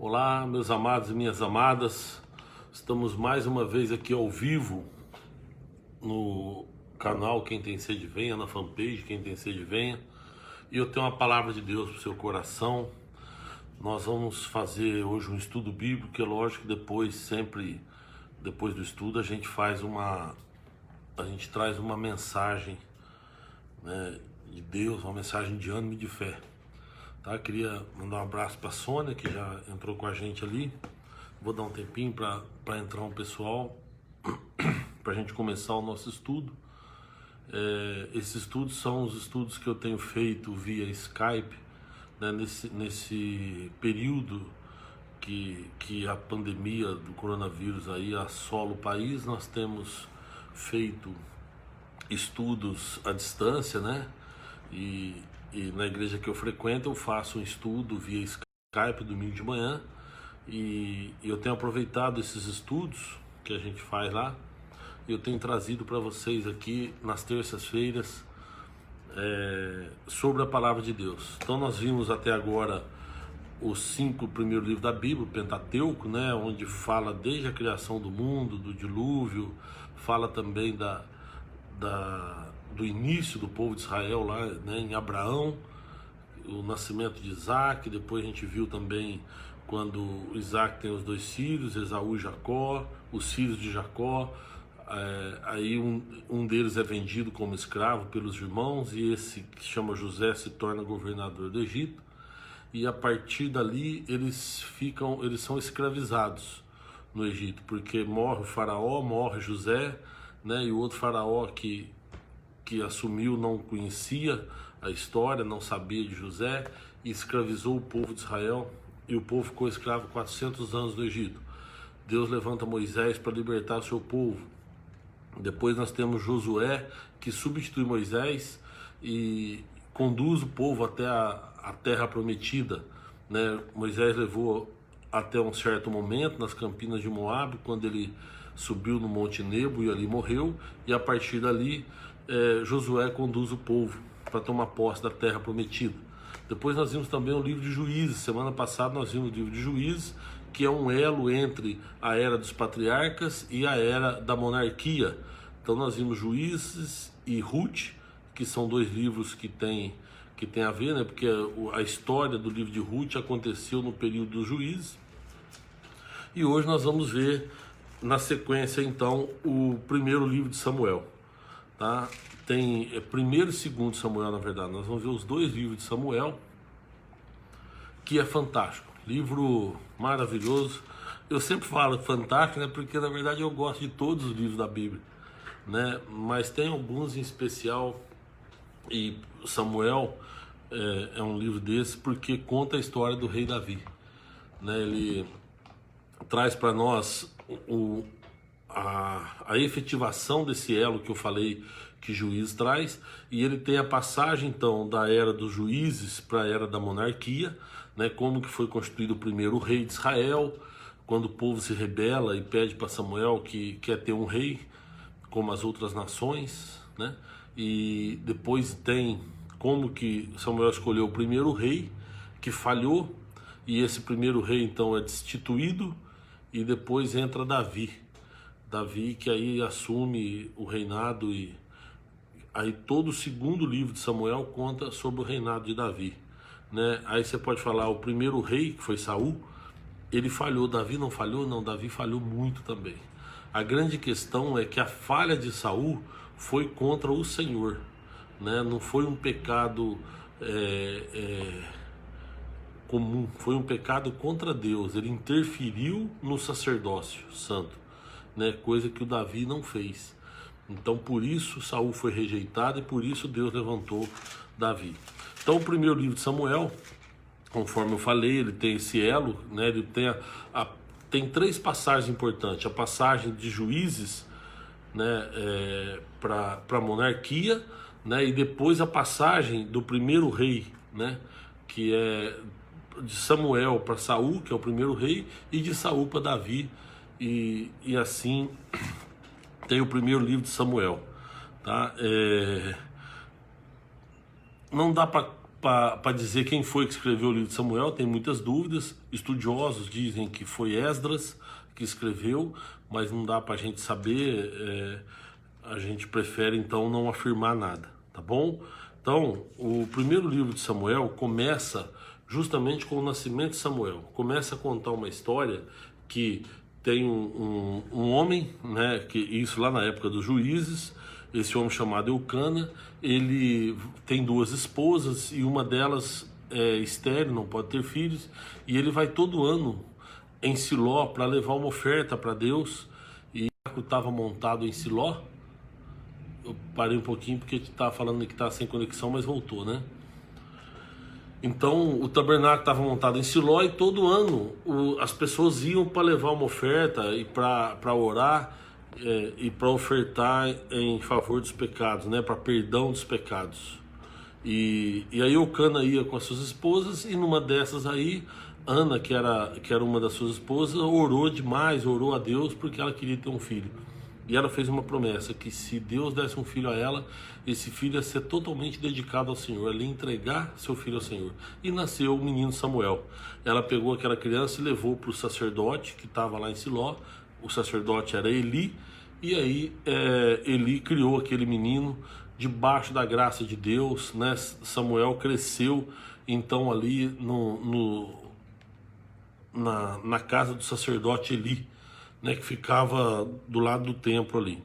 Olá, meus amados e minhas amadas, estamos mais uma vez aqui ao vivo no canal Quem Tem Sede Venha, na fanpage Quem Tem Sede Venha, e eu tenho uma palavra de Deus para o seu coração. Nós vamos fazer hoje um estudo bíblico, é lógico que depois do estudo a gente traz uma mensagem, né, de Deus, uma mensagem de ânimo e de fé. Tá? Queria mandar um abraço para a Sônia, que já entrou com a gente ali. Vou dar um tempinho para entrar um pessoal, para a gente começar o nosso estudo. Esses estudos são os estudos que eu tenho feito via Skype, né, nesse período que a pandemia do coronavírus aí assola o país. Nós temos feito estudos à distância, né? E na igreja que eu frequento eu faço um estudo via Skype domingo de manhã, e eu tenho aproveitado esses estudos que a gente faz lá, e eu tenho trazido para vocês aqui nas terças-feiras sobre a palavra de Deus. Então nós vimos até agora os 5 primeiros livros da Bíblia, o Pentateuco, né, onde fala desde a criação do mundo, do dilúvio, fala também do início do povo de Israel lá, né, em Abraão, o nascimento de Isaac. Depois a gente viu também quando Isaac tem os 2 filhos, Esaú e Jacó, os filhos de Jacó. Aí um deles é vendido como escravo pelos irmãos, e esse que chama José se torna governador do Egito, e a partir dali eles são escravizados no Egito, porque morre o faraó, morre José, né, e o outro faraó que assumiu não conhecia a história, não sabia de José, e escravizou o povo de Israel, e o povo ficou escravo 400 anos no Egito. Deus levanta Moisés para libertar o seu povo. Depois nós temos Josué, que substitui Moisés e conduz o povo até a terra prometida, né? Moisés levou até um certo momento nas campinas de Moabe, quando ele subiu no Monte Nebo e ali morreu, e a partir dali Josué conduz o povo para tomar posse da terra prometida. Depois nós vimos também o livro de Juízes. Semana passada nós vimos o livro de Juízes, que é um elo entre a era dos patriarcas e a era da monarquia. Então nós vimos Juízes e Ruth, que são 2 livros que tem a ver, né? Porque a história do livro de Ruth aconteceu no período dos Juízes. E hoje nós vamos ver na sequência então o primeiro livro de Samuel, tá? Tem primeiro e segundo Samuel, na verdade. Nós vamos ver os 2 livros de Samuel, que é fantástico, livro maravilhoso. Eu sempre falo fantástico, né? Porque na verdade eu gosto de todos os livros da Bíblia, né? Mas tem alguns em especial, e Samuel é um livro desse porque conta a história do rei Davi, né? Ele traz para nós a efetivação desse elo que eu falei que Juízes traz, e ele tem a passagem então da era dos juízes para a era da monarquia, né? Como que foi constituído o primeiro rei de Israel, quando o povo se rebela e pede para Samuel que quer ter um rei como as outras nações, né? E depois tem como que Samuel escolheu o primeiro rei que falhou, e esse primeiro rei então é destituído, e depois entra Davi que aí assume o reinado, e aí todo o segundo livro de Samuel conta sobre o reinado de Davi, né? Aí você pode falar, o primeiro rei, que foi Saul, ele falhou. Davi não falhou? Não, Davi falhou muito também. A grande questão é que a falha de Saul foi contra o Senhor, né? Não foi um pecado comum, foi um pecado contra Deus. Ele interferiu no sacerdócio santo, né? Coisa que o Davi não fez. Então por isso Saul foi rejeitado, e por isso Deus levantou Davi. Então o primeiro livro de Samuel, conforme eu falei, ele tem esse elo, né? Ele tem 3 passagens importantes: a passagem de Juízes, né, para a monarquia, né? E depois a passagem do primeiro rei, né, que é de Samuel para Saul, que é o primeiro rei, e de Saul para Davi, e assim tem o primeiro livro de Samuel, tá? Não dá para para dizer quem foi que escreveu o livro de Samuel, tem muitas dúvidas. Estudiosos dizem que foi Esdras que escreveu, mas não dá para a gente saber, a gente prefere então não afirmar nada, tá bom? Então, o primeiro livro de Samuel começa justamente com o nascimento de Samuel. Começa a contar uma história que tem um homem, né, que isso lá na época dos juízes, esse homem chamado Eucana, ele tem duas esposas e uma delas é estéril, não pode ter filhos, e ele vai todo ano em Siló para levar uma oferta para Deus, e o estava montado em Siló. Eu parei um pouquinho porque estava falando que está sem conexão, mas voltou, né? Então o tabernáculo estava montado em Siló e todo ano as pessoas iam para levar uma oferta e para orar e para ofertar em favor dos pecados, né? Para perdão dos pecados. E aí Eucana ia com as suas esposas e numa dessas aí, Ana, que era uma das suas esposas, orou demais, orou a Deus porque ela queria ter um filho. E ela fez uma promessa que se Deus desse um filho a ela, esse filho ia ser totalmente dedicado ao Senhor, ela ia entregar seu filho ao Senhor. E nasceu o menino Samuel. Ela pegou aquela criança e levou para o sacerdote que estava lá em Siló. O sacerdote era Eli. E aí Eli criou aquele menino debaixo da graça de Deus, né? Samuel cresceu então ali na casa do sacerdote Eli, né, que ficava do lado do templo ali.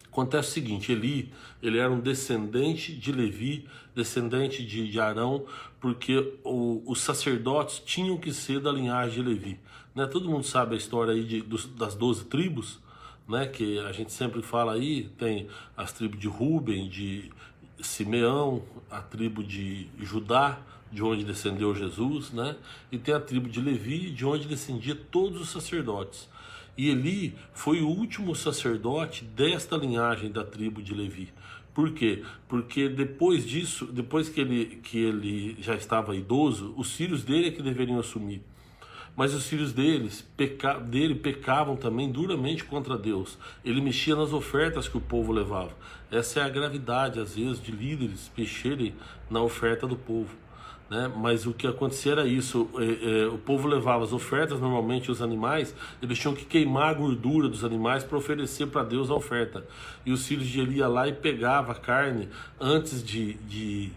Acontece o seguinte, ele era um descendente de Levi, descendente de Arão, porque os sacerdotes tinham que ser da linhagem de Levi, né? Todo mundo sabe a história aí das 12 tribos, né, que a gente sempre fala aí, tem as tribos de Ruben, de Simeão, a tribo de Judá, de onde descendeu Jesus, né? E tem a tribo de Levi, de onde descendia todos os sacerdotes. E Eli foi o último sacerdote desta linhagem da tribo de Levi. Por quê? Porque depois disso, depois que ele já estava idoso, os filhos dele é que deveriam assumir. Mas os filhos dele pecavam também duramente contra Deus. Ele mexia nas ofertas que o povo levava. Essa é a gravidade, às vezes, de líderes mexerem na oferta do povo, né? Mas o que acontecia era isso, o povo levava as ofertas, normalmente os animais, eles tinham que queimar a gordura dos animais para oferecer para Deus a oferta. E os filhos de Eli iam lá e pegavam a carne antes de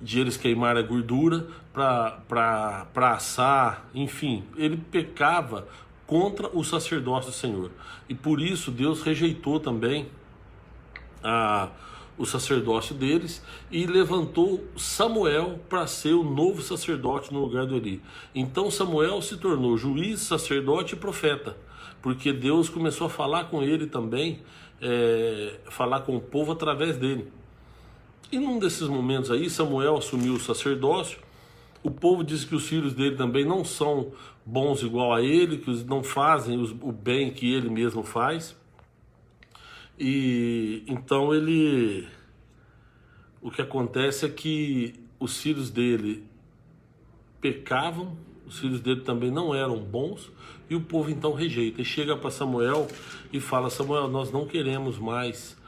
eles queimarem a gordura para assar, enfim, ele pecava contra o sacerdócio do Senhor. E por isso Deus rejeitou também o sacerdócio deles e levantou Samuel para ser o novo sacerdote no lugar do Eli. Então Samuel se tornou juiz, sacerdote e profeta, porque Deus começou a falar com ele também, falar com o povo através dele. E num desses momentos aí, Samuel assumiu o sacerdócio. O povo diz que os filhos dele também não são bons igual a ele, que não fazem o bem que ele mesmo faz. E então o que acontece é que os filhos dele pecavam, os filhos dele também não eram bons, e o povo então rejeita. E chega para Samuel e fala: Samuel, nós não queremos mais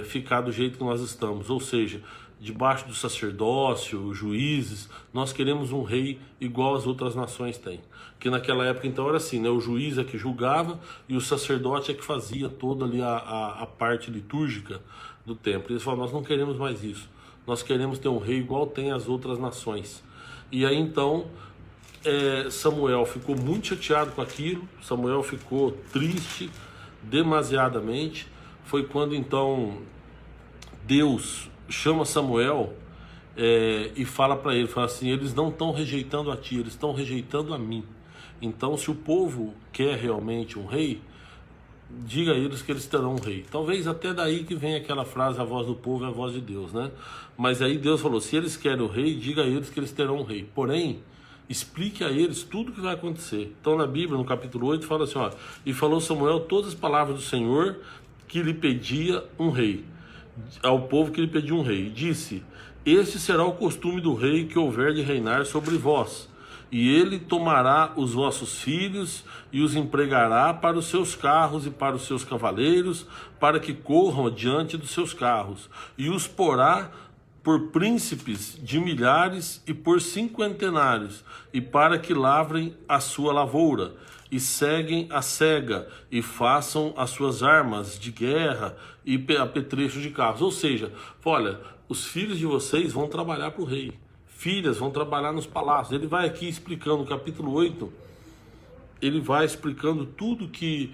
ficar do jeito que nós estamos, ou seja, debaixo do sacerdócio, juízes, nós queremos um rei igual as outras nações têm. Que naquela época então era assim, né? O juiz é que julgava e o sacerdote é que fazia toda ali a parte litúrgica do templo. Eles falaram: nós não queremos mais isso, nós queremos ter um rei igual tem as outras nações. E aí então Samuel ficou muito chateado com aquilo, Samuel ficou triste demasiadamente. Foi quando então Deus chama Samuel e fala para ele, fala assim: eles não estão rejeitando a ti, eles estão rejeitando a mim. Então, se o povo quer realmente um rei, diga a eles que eles terão um rei. Talvez até daí que vem aquela frase: a voz do povo é a voz de Deus, né? Mas aí Deus falou: se eles querem o rei, diga a eles que eles terão um rei. Porém, explique a eles tudo o que vai acontecer. Então na Bíblia, no capítulo 8, fala assim: e falou Samuel todas as palavras do Senhor que lhe pedia um rei, ao povo que lhe pedia um rei. Disse: este será o costume do rei que houver de reinar sobre vós, e ele tomará os vossos filhos e os empregará para os seus carros e para os seus cavaleiros, para que corram diante dos seus carros, e os porá por príncipes de milhares e por cinquentenários, e para que lavrem a sua lavoura, e seguem a cega, e façam as suas armas de guerra e apetrechos de carros. Ou seja, olha, os filhos de vocês vão trabalhar para o rei, filhas vão trabalhar nos palácios. Ele vai aqui explicando, no capítulo 8, ele vai explicando tudo que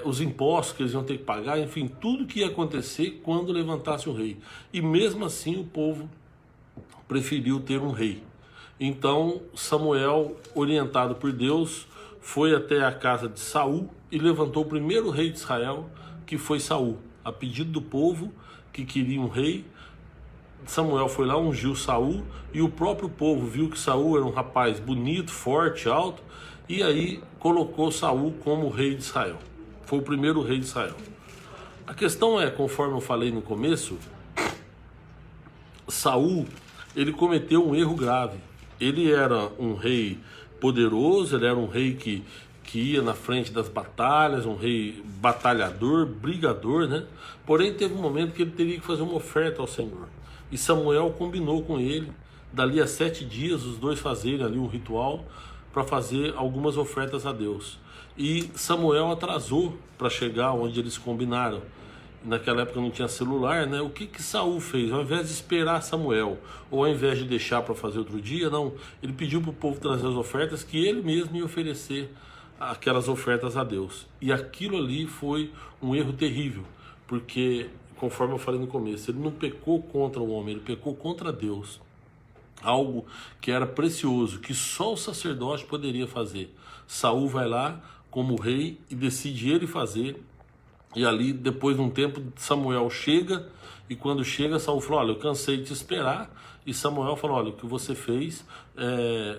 os impostos que eles iam ter que pagar, enfim, tudo que ia acontecer quando levantasse o rei. E mesmo assim o povo preferiu ter um rei. Então Samuel, orientado por Deus, foi até a casa de Saul e levantou o primeiro rei de Israel, que foi Saul. A pedido do povo que queria um rei, Samuel foi lá, ungiu Saul, e o próprio povo viu que Saul era um rapaz bonito, forte, alto, e aí colocou Saul como rei de Israel. Foi o primeiro rei de Israel. A questão é, conforme eu falei no começo, Saul, ele cometeu um erro grave. Ele era um rei poderoso, ele era um rei que ia na frente das batalhas, um rei batalhador, brigador, né? Porém, teve um momento que ele teria que fazer uma oferta ao Senhor. E Samuel combinou com ele, dali a 7 dias, os dois fazerem ali um ritual para fazer algumas ofertas a Deus. E Samuel atrasou para chegar onde eles combinaram. Naquela época não tinha celular, né? O que Saul fez? Ao invés de esperar Samuel, ou ao invés de deixar para fazer outro dia, não. Ele pediu para o povo trazer as ofertas que ele mesmo ia oferecer aquelas ofertas a Deus. E aquilo ali foi um erro terrível, porque, conforme eu falei no começo, ele não pecou contra o homem, ele pecou contra Deus. Algo que era precioso, que só o sacerdote poderia fazer. Saul vai lá como rei e decide ele fazer. E ali, depois de um tempo, Samuel chega, e quando chega, Saul falou: olha, eu cansei de te esperar. E Samuel falou: olha, o que você fez,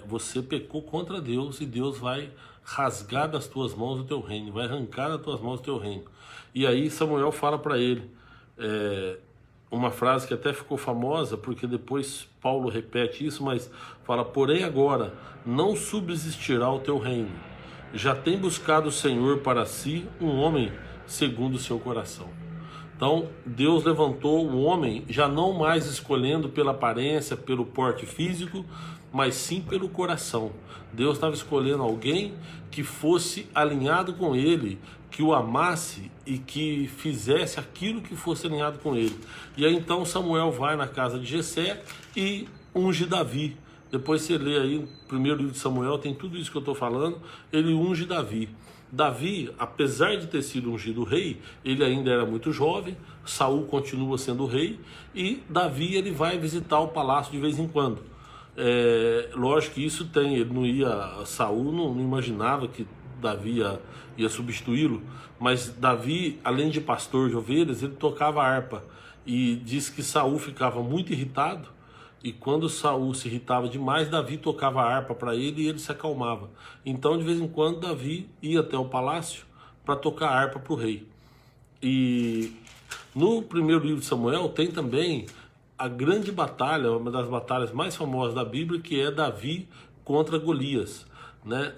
você pecou contra Deus, e Deus vai rasgar das tuas mãos o teu reino, vai arrancar das tuas mãos o teu reino. E aí Samuel fala para ele uma frase que até ficou famosa, porque depois Paulo repete isso, mas fala: porém agora não subsistirá o teu reino, já tem buscado o Senhor para si um homem segundo o seu coração. Então Deus levantou um homem, já não mais escolhendo pela aparência, pelo porte físico, mas sim pelo coração. Deus estava escolhendo alguém que fosse alinhado com ele, que o amasse e que fizesse aquilo que fosse alinhado com ele. E aí então Samuel vai na casa de Jessé e unge Davi. Depois você lê aí, no primeiro livro de Samuel, tem tudo isso que eu estou falando, ele unge Davi. Davi, apesar de ter sido ungido rei, ele ainda era muito jovem, Saul continua sendo rei, e Davi ele vai visitar o palácio de vez em quando. Lógico que isso tem, ele não ia, Saul não imaginava que Davi ia substituí-lo, mas Davi, além de pastor de ovelhas, ele tocava harpa, e diz que Saul ficava muito irritado, e quando Saul se irritava demais, Davi tocava a harpa para ele e ele se acalmava. Então, de vez em quando, Davi ia até o palácio para tocar a harpa para o rei. E no primeiro livro de Samuel tem também a grande batalha, uma das batalhas mais famosas da Bíblia, que é Davi contra Golias, né?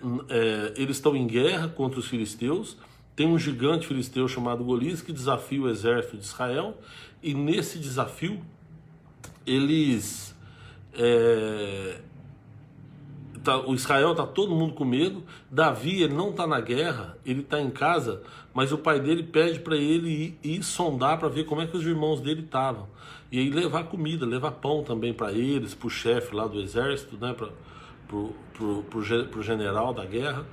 Eles estão em guerra contra os filisteus, tem um gigante filisteu chamado Golias que desafia o exército de Israel, e nesse desafio o Israel está todo mundo com medo. Davi, ele não está na guerra, ele está em casa, mas o pai dele pede para ele ir sondar para ver como é que os irmãos dele estavam, e aí levar comida, levar pão também para eles, para o chefe lá do exército, né, pro general da guerra.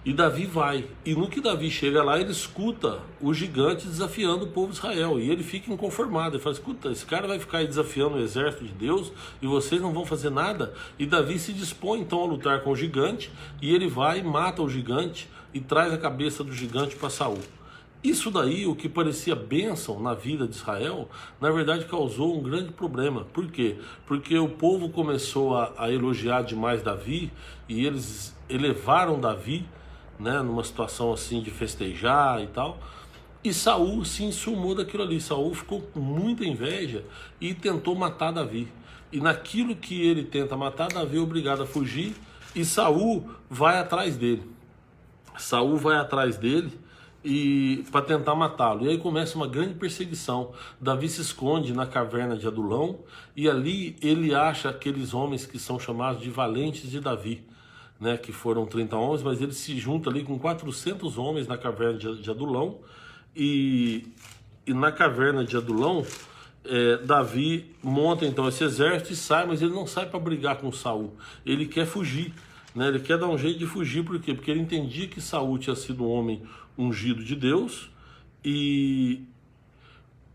E Davi vai, e no que Davi chega lá, ele escuta o gigante desafiando o povo de Israel, e ele fica inconformado, ele fala: escuta, esse cara vai ficar aí desafiando o exército de Deus, e vocês não vão fazer nada? E Davi se dispõe então a lutar com o gigante, e ele vai e mata o gigante, e traz a cabeça do gigante para Saul. Isso daí, o que parecia bênção na vida de Israel, na verdade causou um grande problema. Por quê? Porque o povo começou a elogiar demais Davi, e eles elevaram Davi, né, numa situação assim de festejar e tal, e Saul se enciumou daquilo ali. Saul ficou com muita inveja e tentou matar Davi, e naquilo que ele tenta matar, Davi é obrigado a fugir, e Saul vai atrás dele. e para tentar matá-lo. E aí começa uma grande perseguição. Davi se esconde na caverna de Adulão e ali ele acha aqueles homens que são chamados de valentes de Davi, né, que foram 30 homens, mas ele se junta ali com 400 homens na caverna de Adulão e na caverna de Adulão Davi monta então esse exército e sai, mas ele não sai para brigar com Saul, ele quer fugir, né? Ele quer dar um jeito de fugir, por quê? Porque ele entendia que Saul tinha sido um homem ungido de Deus e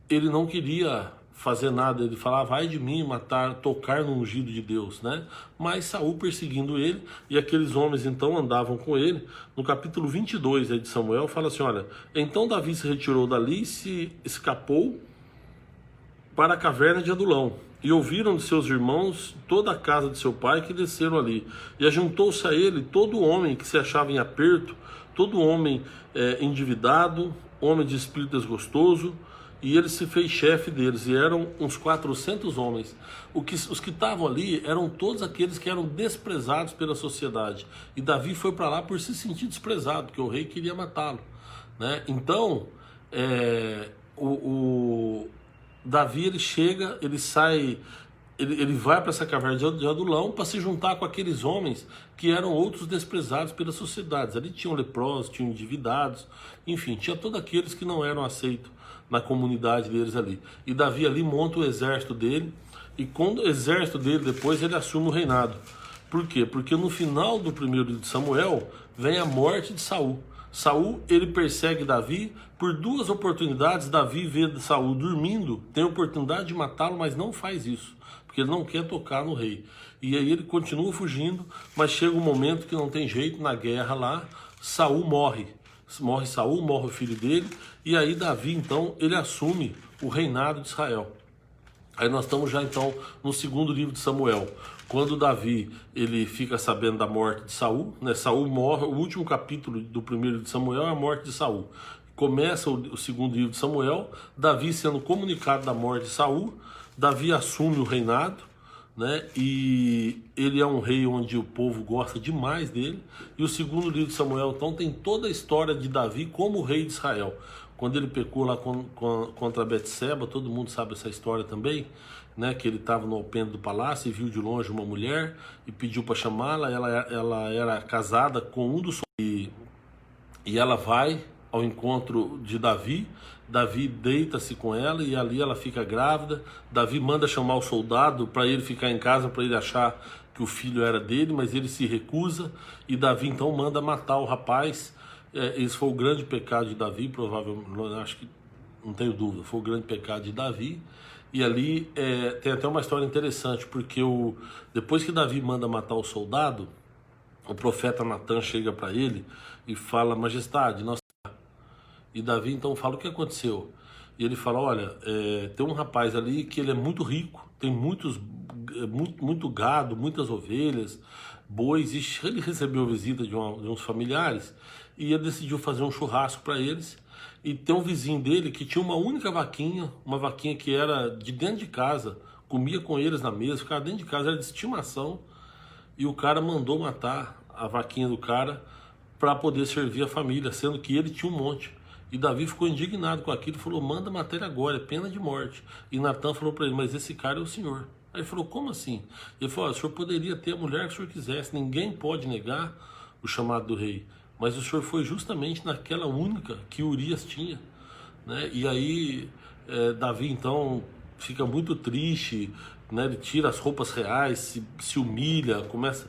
ele não queria fazer nada, ele falava, vai de mim matar, tocar no ungido de Deus, né? Mas Saul perseguindo ele, e aqueles homens então andavam com ele. No capítulo 22 aí de Samuel fala assim, olha, então Davi se retirou dali e se escapou para a caverna de Adulão, e ouviram de seus irmãos toda a casa de seu pai que desceram ali, e ajuntou-se a ele todo homem que se achava em aperto, todo homem endividado, homem de espírito desgostoso, e ele se fez chefe deles, e eram uns 400 homens. Os que estavam ali eram todos aqueles que eram desprezados pela sociedade, e Davi foi para lá por se sentir desprezado, porque o rei queria matá-lo, né? Então, Davi ele chega, ele sai, ele vai para essa caverna de Adulão para se juntar com aqueles homens que eram outros desprezados pelas sociedades. Ali tinham leprosos, tinham endividados, enfim, tinha todos aqueles que não eram aceitos na comunidade deles ali. E Davi ali monta o exército dele, e com o exército dele depois ele assume o reinado. Por quê? Porque no final do primeiro livro de Samuel vem a morte de Saul. Saul ele persegue Davi por duas oportunidades. Davi vê Saul dormindo, tem a oportunidade de matá-lo, mas não faz isso, porque ele não quer tocar no rei. E aí ele continua fugindo, mas chega um momento que não tem jeito, na guerra lá, Saul morre. Morre Saul, morre o filho dele, e aí Davi então ele assume o reinado de Israel. Aí nós estamos já então no segundo livro de Samuel, quando Davi ele fica sabendo da morte de Saul, né? Saul morre, o último capítulo do primeiro livro de Samuel é a morte de Saul. Começa o segundo livro de Samuel, Davi sendo comunicado da morte de Saul, Davi assume o reinado, né? E ele é um rei onde o povo gosta demais dele. E o segundo livro de Samuel então tem toda a história de Davi como rei de Israel. Quando ele pecou lá contra Betseba, todo mundo sabe essa história também, né? Que ele estava no alpendre do palácio e viu de longe uma mulher e pediu para chamá-la. Ela era casada com um dos e ela vai ao encontro de Davi. Davi deita-se com ela e ali ela fica grávida. Davi manda chamar o soldado para ele ficar em casa, para ele achar que o filho era dele, mas ele se recusa, e Davi então manda matar o rapaz. Esse foi o grande pecado de Davi, provavelmente, acho que não tenho dúvida, foi o grande pecado de Davi. E ali tem até uma história interessante, porque depois que Davi manda matar o soldado, o profeta Natan chega para ele e fala, majestade, nós... E Davi então fala, o que aconteceu? E ele fala, olha, tem um rapaz ali que ele é muito rico, tem muito gado, muitas ovelhas, bois, e ele recebeu visita de uns familiares, e ele decidiu fazer um churrasco para eles. E tem um vizinho dele que tinha uma única vaquinha, uma vaquinha que era de dentro de casa, comia com eles na mesa, ficava dentro de casa, era de estimação, e o cara mandou matar a vaquinha do cara para poder servir a família, sendo que ele tinha um monte. E Davi ficou indignado com aquilo e falou, manda matar ele agora, é pena de morte. E Natan falou para ele, mas esse cara é o senhor. Aí ele falou, como assim? Ele falou, o senhor poderia ter a mulher que o senhor quisesse, ninguém pode negar o chamado do rei, mas o senhor foi justamente naquela única que Urias tinha, né? E aí Davi então fica muito triste, né? Ele tira as roupas reais, se humilha, começa,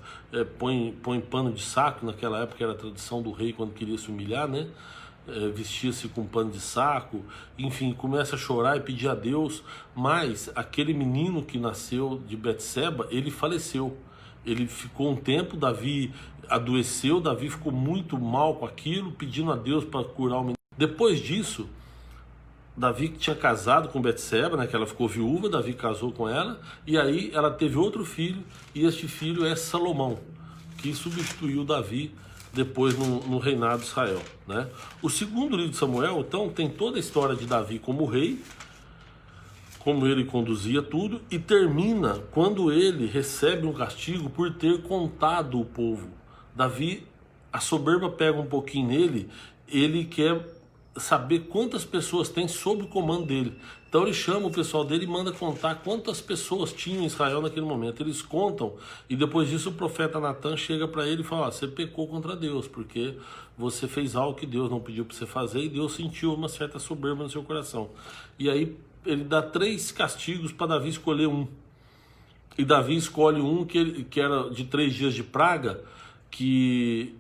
põe pano de saco. Naquela época era a tradição do rei quando queria se humilhar, né? Vestia-se com pano de saco, enfim, começa a chorar e pedir a Deus. Mas aquele menino que nasceu de Betseba, ele faleceu. Ele ficou um tempo, Davi adoeceu, Davi ficou muito mal com aquilo, pedindo a Deus para curar o menino. Depois disso, Davi tinha casado com Betseba, né, que ela ficou viúva, Davi casou com ela, e aí ela teve outro filho, e este filho é Salomão, que substituiu Davi depois no reinado de Israel, né? O segundo livro de Samuel, então, tem toda a história de Davi como rei, como ele conduzia tudo, e termina quando ele recebe um castigo por ter contado o povo. Davi, a soberba pega um pouquinho nele, ele quer saber quantas pessoas tem sob o comando dele. Então ele chama o pessoal dele e manda contar quantas pessoas tinham em Israel naquele momento. Eles contam, e depois disso o profeta Natan chega para ele e fala: você pecou contra Deus, porque você fez algo que Deus não pediu para você fazer, e Deus sentiu uma certa soberba no seu coração. E aí ele dá 3 castigos para Davi escolher um. E Davi escolhe um que era de 3 dias de praga, que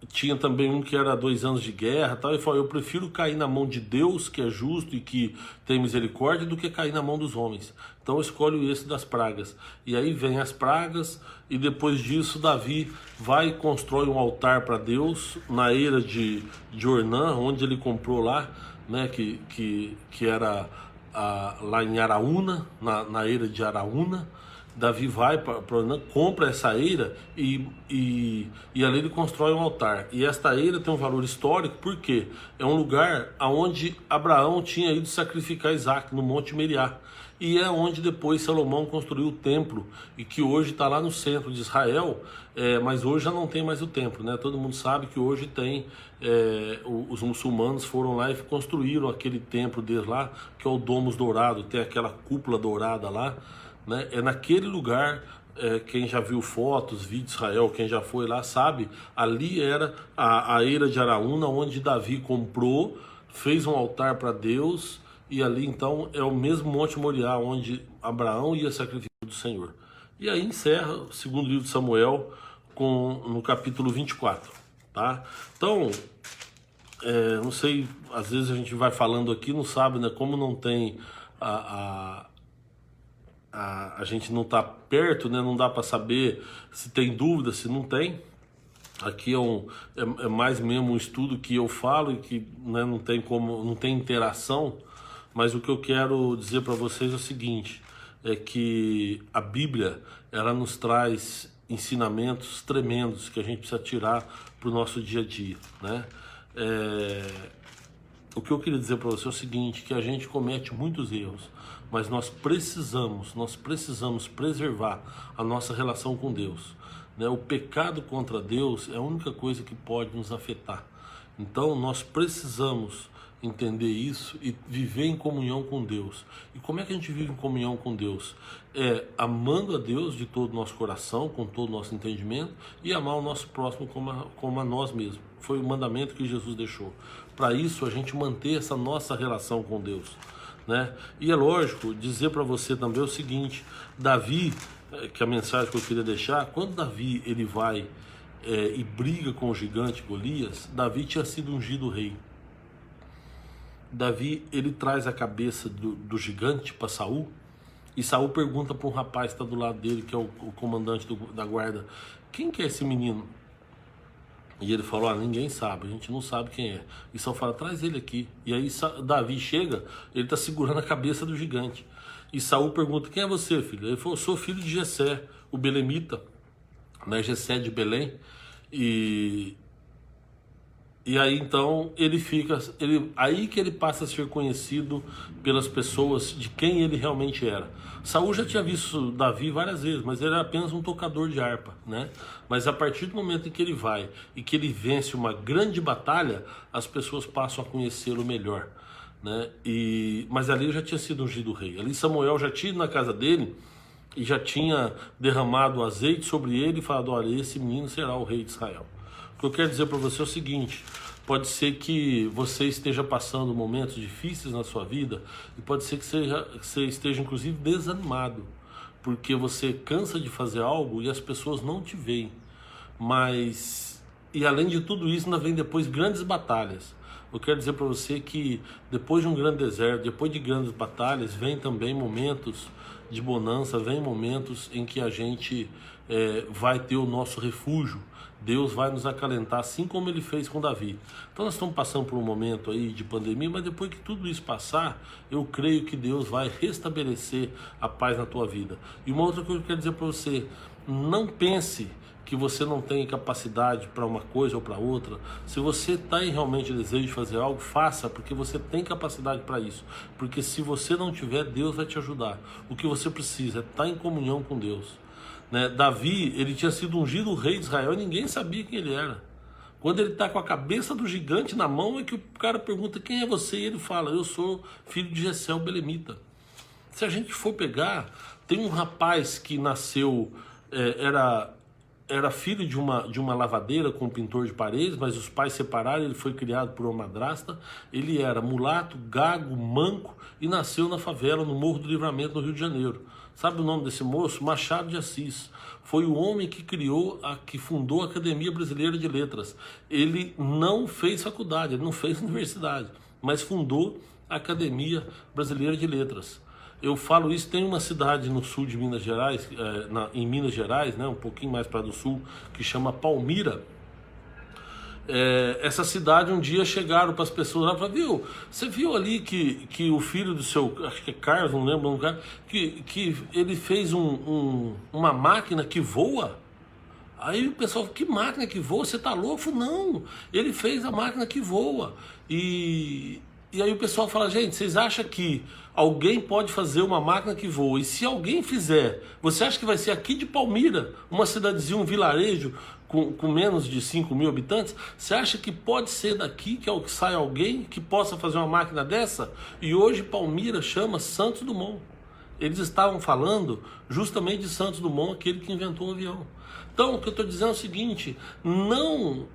tinha também um que era 2 anos de guerra, tal. E falou: eu prefiro cair na mão de Deus, que é justo e que tem misericórdia, do que cair na mão dos homens. Então eu escolho esse das pragas. E aí vem as pragas, e depois disso Davi vai e constrói um altar para Deus na eira de Ornã, onde ele comprou lá, né, que era lá em Araúna, na eira de Araúna. Davi vai para Ornã, compra essa eira e ali ele constrói um altar. E esta eira tem um valor histórico, porque é um lugar onde Abraão tinha ido sacrificar Isaac, no Monte Meriá. E é onde depois Salomão construiu o templo, e que hoje está lá no centro de Israel, mas hoje já não tem mais o templo, né? Todo mundo sabe que hoje tem, os muçulmanos foram lá e construíram aquele templo deles lá, que é o Domus Dourado, tem aquela cúpula dourada lá, né? É naquele lugar, quem já viu fotos, vídeos de Israel, quem já foi lá sabe, ali era a eira de Araúna, onde Davi comprou, fez um altar para Deus, e ali então é o mesmo Monte Moriá onde Abraão ia sacrificar do Senhor. E aí encerra o segundo livro de Samuel no capítulo 24, tá? Então, não sei, às vezes a gente vai falando aqui, não sabe, né? Como não tem a gente não está perto, né? Não dá para saber se tem dúvida, se não tem. Aqui é mais mesmo um estudo que eu falo e que, né, não tem interação. Mas o que eu quero dizer para vocês é o seguinte: é que a Bíblia, ela nos traz ensinamentos tremendos que a gente precisa tirar para o nosso dia a dia, né? O que eu queria dizer para você é o seguinte: que a gente comete muitos erros, mas nós precisamos preservar a nossa relação com Deus, né? O pecado contra Deus é a única coisa que pode nos afetar. Então nós precisamos entender isso e viver em comunhão com Deus. E como é que a gente vive em comunhão com Deus? Amando a Deus de todo o nosso coração, com todo o nosso entendimento, e amar o nosso próximo como a nós mesmos. Foi o mandamento que Jesus deixou. Para isso, a gente manter essa nossa relação com Deus, né? E é lógico dizer para você também o seguinte: Davi, que é a mensagem que eu queria deixar, quando Davi ele vai e briga com o gigante Golias, Davi tinha sido ungido rei. Davi, ele traz a cabeça do gigante para Saul, e Saul pergunta para um rapaz que está do lado dele, que é o comandante da guarda: quem que é esse menino? E ele falou: ninguém sabe, a gente não sabe quem é. E Saul fala: traz ele aqui. E aí Davi chega, ele está segurando a cabeça do gigante. E Saul pergunta: quem é você, filho? Ele falou: sou filho de Jessé, o belemita, né? Jessé de Belém. E aí então aí que ele passa a ser conhecido pelas pessoas de quem ele realmente era. Saul já tinha visto Davi várias vezes, mas ele era apenas um tocador de harpa, né? Mas a partir do momento em que ele vai e que ele vence uma grande batalha, as pessoas passam a conhecê-lo melhor, né? Mas ali ele já tinha sido ungido rei. Ali Samuel já tinha ido na casa dele e já tinha derramado azeite sobre ele e falado: olha, esse menino será o rei de Israel. O que eu quero dizer para você é o seguinte: pode ser que você esteja passando momentos difíceis na sua vida, e pode ser que você esteja inclusive desanimado, porque você cansa de fazer algo e as pessoas não te veem. E além de tudo isso, ainda vem depois grandes batalhas. Eu quero dizer para você que depois de um grande deserto, depois de grandes batalhas, vem também momentos de bonança, vem momentos em que a gente vai ter o nosso refúgio. Deus vai nos acalentar, assim como ele fez com Davi. Então nós estamos passando por um momento aí de pandemia, mas depois que tudo isso passar, eu creio que Deus vai restabelecer a paz na tua vida. E uma outra coisa que eu quero dizer para você: não pense que você não tem capacidade para uma coisa ou para outra. Se você está em realmente desejo de fazer algo, faça, porque você tem capacidade para isso. Porque se você não tiver, Deus vai te ajudar. O que você precisa é estar em comunhão com Deus, né? Davi, ele tinha sido ungido rei de Israel e ninguém sabia quem ele era. Quando ele está com a cabeça do gigante na mão, é que o cara pergunta: quem é você? E ele fala: eu sou filho de Jessé o belemita. Se a gente for pegar, tem um rapaz que nasceu, era filho de uma lavadeira com um pintor de paredes, mas os pais separaram, ele foi criado por uma madrasta. Ele era mulato, gago, manco e nasceu na favela, no Morro do Livramento, no Rio de Janeiro. Sabe o nome desse moço? Machado de Assis. Foi o homem que que fundou a Academia Brasileira de Letras. Ele não fez faculdade, ele não fez universidade, mas fundou a Academia Brasileira de Letras. Eu falo isso, tem uma cidade no sul de Minas Gerais, em Minas Gerais, né, um pouquinho mais para o sul, que chama Palmira. Essa cidade, um dia chegaram para as pessoas lá e falaram: viu, você viu ali que o filho do seu, acho que é Carlos, não lembro, um cara, que ele fez uma máquina que voa? Aí o pessoal: que máquina que voa? Você tá louco? Eu falei: não, ele fez a máquina que voa. E aí o pessoal fala: gente, vocês acham que alguém pode fazer uma máquina que voa? E se alguém fizer, você acha que vai ser aqui de Palmira, uma cidadezinha, um vilarejo com menos de 5 mil habitantes? Você acha que pode ser daqui que sai alguém que possa fazer uma máquina dessa? E hoje Palmira chama Santos Dumont. Eles estavam falando justamente de Santos Dumont, aquele que inventou o avião. Então, o que eu estou dizendo é o seguinte: não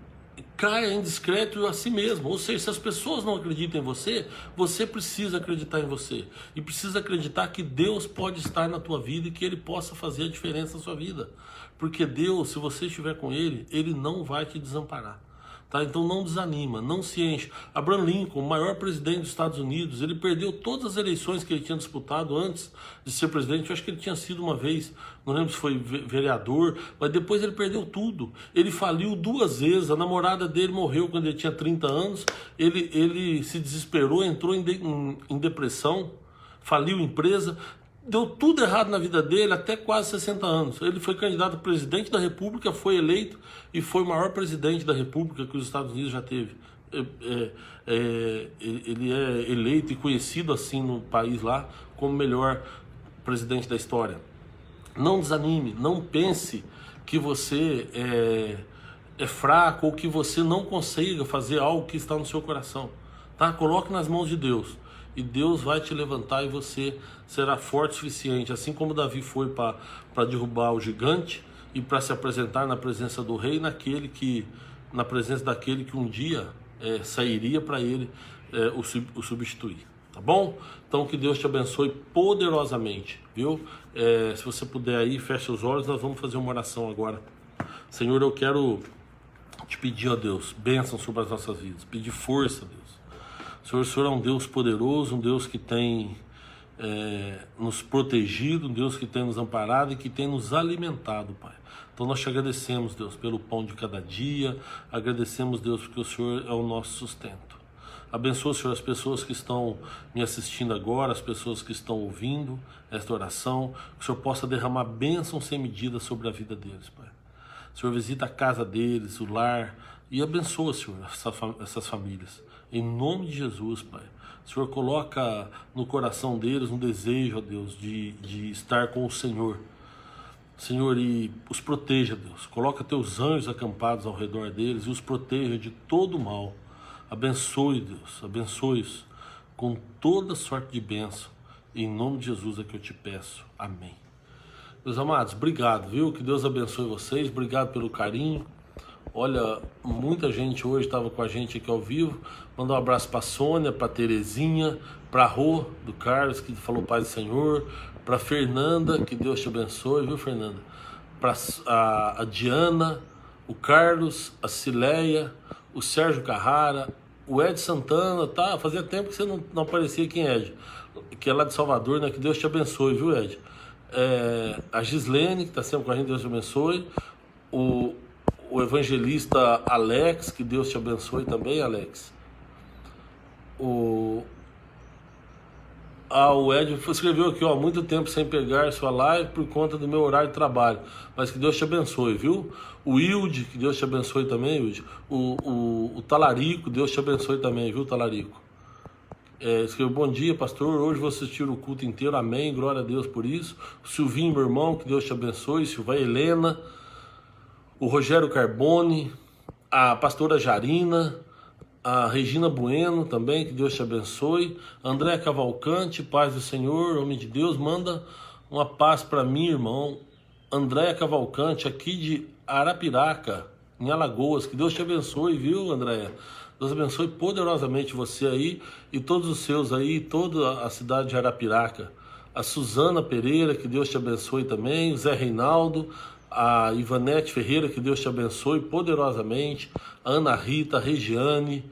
caia em descrédito a si mesmo. Ou seja, se as pessoas não acreditam em você, você precisa acreditar em você. E precisa acreditar que Deus pode estar na tua vida e que Ele possa fazer a diferença na sua vida. Porque Deus, se você estiver com Ele, Ele não vai te desamparar. Tá? Então não desanima, não se enche. Abraham Lincoln, o maior presidente dos Estados Unidos, ele perdeu todas as eleições que ele tinha disputado antes de ser presidente. Eu acho que ele tinha sido uma vez, não lembro se foi vereador, mas depois ele perdeu tudo. Ele faliu 2 vezes, a namorada dele morreu quando ele tinha 30 anos, ele se desesperou, entrou em depressão, faliu empresa. Deu tudo errado na vida dele até quase 60 anos. Ele foi candidato a presidente da República, foi eleito e foi o maior presidente da República que os Estados Unidos já teve. Ele é eleito e conhecido assim no país lá como o melhor presidente da história. Não desanime, não pense que você é fraco ou que você não consiga fazer algo que está no seu coração. Tá? Coloque nas mãos de Deus. E Deus vai te levantar e você será forte o suficiente. Assim como Davi foi para derrubar o gigante e para se apresentar na presença do rei, na presença daquele que um dia sairia para ele o substituir. Tá bom? Então que Deus te abençoe poderosamente, viu? Se você puder aí, feche os olhos, nós vamos fazer uma oração agora. Senhor, eu quero te pedir, ó Deus, bênção sobre as nossas vidas, pedir força, Deus. O Senhor é um Deus poderoso, um Deus que tem nos protegido, um Deus que tem nos amparado e que tem nos alimentado, Pai. Então nós te agradecemos, Deus, pelo pão de cada dia, agradecemos, Deus, porque o Senhor é o nosso sustento. Abençoa, Senhor, as pessoas que estão me assistindo agora, as pessoas que estão ouvindo esta oração, que o Senhor possa derramar bênção sem medida sobre a vida deles, Pai. O Senhor visita a casa deles, o lar, e abençoa, Senhor, essas famílias. Em nome de Jesus, Pai. O Senhor coloca no coração deles um desejo, ó Deus, de estar com o Senhor. Senhor, e os proteja, Deus. Coloca teus anjos acampados ao redor deles e os proteja de todo mal. Abençoe, Deus, abençoe-os com toda sorte de bênção. Em nome de Jesus é que eu te peço. Amém. Meus amados, obrigado, viu? Que Deus abençoe vocês. Obrigado pelo carinho. Olha, muita gente hoje estava com a gente aqui ao vivo. Mandar um abraço para a Sônia, para a Terezinha, para a Rô do Carlos, que falou Paz do Senhor, para a Fernanda, que Deus te abençoe, viu, Fernanda? Para a Diana, o Carlos, a Cileia, o Sérgio Carrara, o Ed Santana, tá? Fazia tempo que você não aparecia aqui, Ed, que é lá de Salvador, né? Que Deus te abençoe, viu, Ed? A Gislene, que está sempre com a gente, Deus te abençoe. O evangelista Alex, que Deus te abençoe também, Alex. O Ed escreveu aqui, ó, muito tempo sem pegar sua live por conta do meu horário de trabalho, mas que Deus te abençoe, viu? O Wilde, que Deus te abençoe também, Wilde. O Talarico, Deus te abençoe também, viu, Talarico? Escreveu: bom dia, pastor, hoje vou assistir o culto inteiro, amém, glória a Deus por isso. O Silvinho, meu irmão, que Deus te abençoe. Silvia Helena, o Rogério Carbone, a pastora Jarina, a Regina Bueno também, que Deus te abençoe. André Cavalcante, paz do Senhor, homem de Deus, manda uma paz para mim, irmão. André Cavalcante, aqui de Arapiraca, em Alagoas, que Deus te abençoe, viu, Andréia? Deus abençoe poderosamente você aí e todos os seus aí, toda a cidade de Arapiraca. A Suzana Pereira, que Deus te abençoe também. O Zé Reinaldo, a Ivanete Ferreira, que Deus te abençoe poderosamente. A Ana Rita, a Regiane,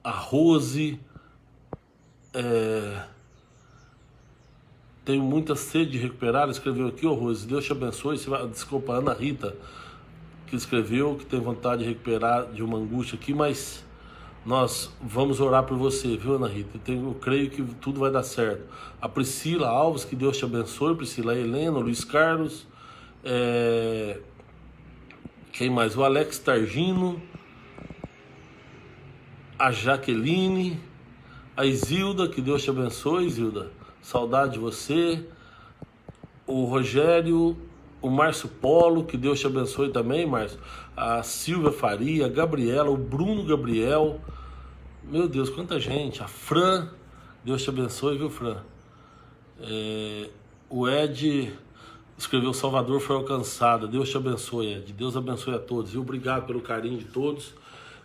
a Rose. Tenho muita sede de recuperar. Ela escreveu aqui, ô Rose, Deus te abençoe. Desculpa, a Ana Rita, que escreveu, que tem vontade de recuperar de uma angústia aqui, mas nós vamos orar por você, viu, Ana Rita? Eu creio que tudo vai dar certo. A Priscila Alves, que Deus te abençoe. Priscila Helena, o Luiz Carlos, quem mais? O Alex Targino, a Jaqueline, a Isilda, que Deus te abençoe, Isilda. Saudade de você. O Rogério, o Márcio Polo, que Deus te abençoe também, Márcio. A Silvia Faria, a Gabriela, o Bruno Gabriel. Meu Deus, quanta gente. A Fran, Deus te abençoe, viu, Fran? O Ed escreveu: Salvador foi alcançada. Deus te abençoe, Ed. Deus abençoe a todos. E obrigado pelo carinho de todos.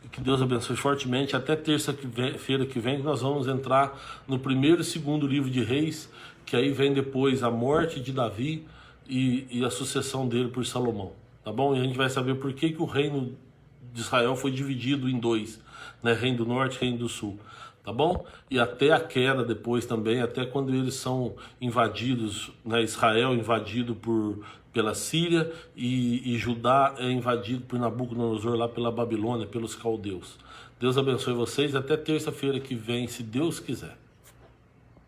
E que Deus abençoe fortemente. Até terça-feira que vem, nós vamos entrar no primeiro e segundo livro de Reis, que aí vem depois a morte de Davi e a sucessão dele por Salomão, tá bom? E a gente vai saber por que o reino de Israel foi dividido em dois, né? Reino do Norte e Reino do Sul, tá bom? E até a queda depois também, até quando eles são invadidos, né? Israel é invadido pela Síria e Judá é invadido por Nabucodonosor lá pela Babilônia, pelos caldeus. Deus abençoe vocês, até terça-feira que vem, se Deus quiser.